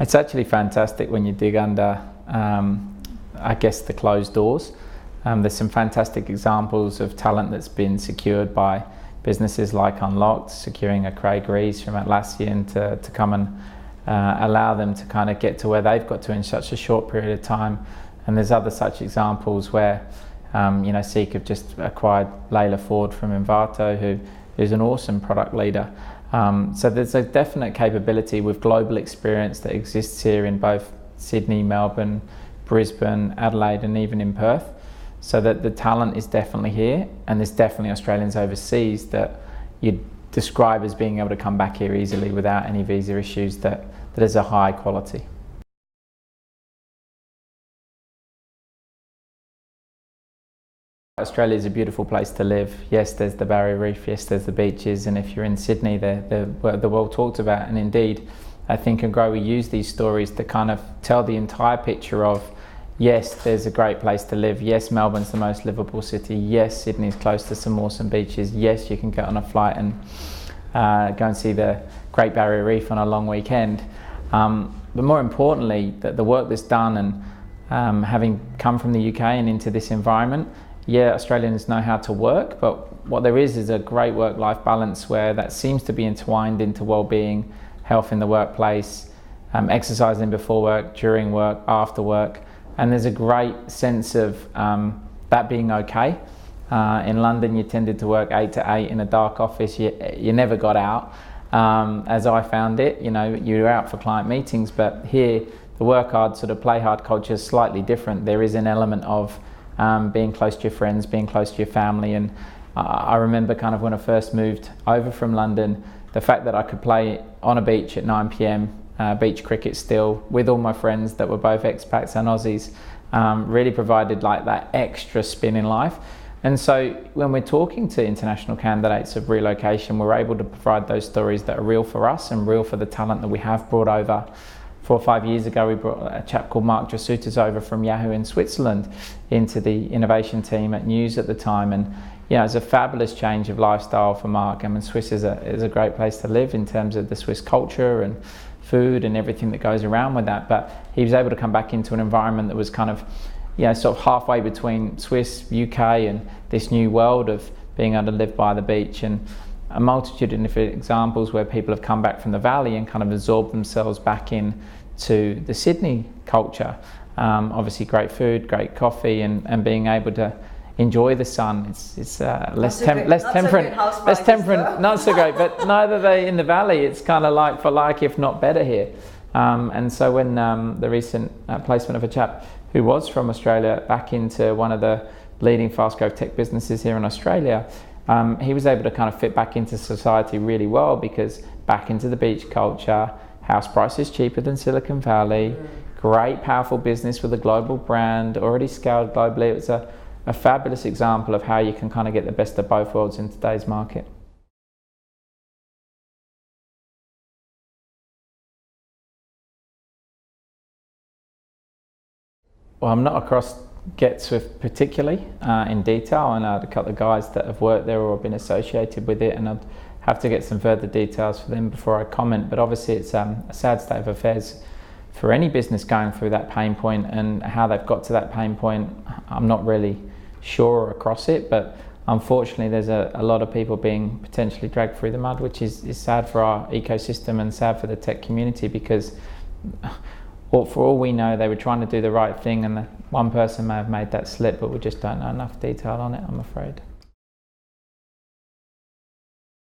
It's actually fantastic when you dig under, I guess, the closed doors. There's some fantastic examples of talent that's been secured by businesses like Unlocked, securing a Craig Rees from Atlassian to come and allow them to kind of get to where they've got to in such a short period of time. And there's other such examples where, Seek have just acquired Layla Ford from Invato, who's an awesome product leader. So there's a definite capability with global experience that exists here in both Sydney, Melbourne, Brisbane, Adelaide, and even in Perth. So that the talent is definitely here, and there's definitely Australians overseas that you'd describe as being able to come back here easily without any visa issues, that is a high quality. Australia is a beautiful place to live. Yes, there's the Barrier Reef, yes, there's the beaches, and if you're in Sydney, they're well talked about. And indeed, I think in Grow we use these stories to kind of tell the entire picture of, yes, there's a great place to live. Yes, Melbourne's the most livable city. Yes, Sydney's close to some awesome beaches. Yes, you can get on a flight and go and see the Great Barrier Reef on a long weekend. But more importantly, the work that's done, and having come from the UK and into this environment, yeah, Australians know how to work, but what there is a great work-life balance where that seems to be entwined into well-being, health in the workplace, exercising before work, during work, after work. And there's a great sense of that being okay. In London, you tended to work 8 to 8 in a dark office. You never got out, as I found it. You were out for client meetings, but here, the work hard, sort of play hard culture is slightly different. There is an element of being close to your friends, being close to your family. And I remember kind of when I first moved over from London, the fact that I could play on a beach at 9 p.m, beach cricket still, with all my friends that were both expats and Aussies, really provided like that extra spin in life. And so when we're talking to international candidates of relocation, we're able to provide those stories that are real for us and real for the talent that we have brought over. 4 or 5 years ago, we brought a chap called Mark Drasutis over from Yahoo in Switzerland into the innovation team at News at the time. And it's a fabulous change of lifestyle for Mark. I mean, Swiss is a great place to live in terms of the Swiss culture and food and everything that goes around with that. But he was able to come back into an environment that was kind of, sort of halfway between Swiss, UK, and this new world of being able to live by the beach. And a multitude of different examples where people have come back from the valley and kind of absorbed themselves back in to the Sydney culture. Obviously great food, great coffee, and being able to enjoy the sun. It's less temperate, not so great, but neither are they in the valley. It's kind of like for like, if not better here. And so when the recent placement of a chap who was from Australia back into one of the leading fast growth tech businesses here in Australia, he was able to kind of fit back into society really well, because back into the beach culture, house prices cheaper than Silicon Valley, great powerful business with a global brand, already scaled globally. It was a fabulous example of how you can kind of get the best of both worlds in today's market. Well, I'm not across GetSwift particularly in detail. I know a couple of guys that have worked there or been associated with it, and I'd have to get some further details for them before I comment. But obviously it's a sad state of affairs for any business going through that pain point, and how they've got to that pain point, I'm not really sure across it. But unfortunately there's a lot of people being potentially dragged through the mud, which is sad for our ecosystem and sad for the tech community, because for all we know, they were trying to do the right thing, and one person may have made that slip, but we just don't know enough detail on it, I'm afraid.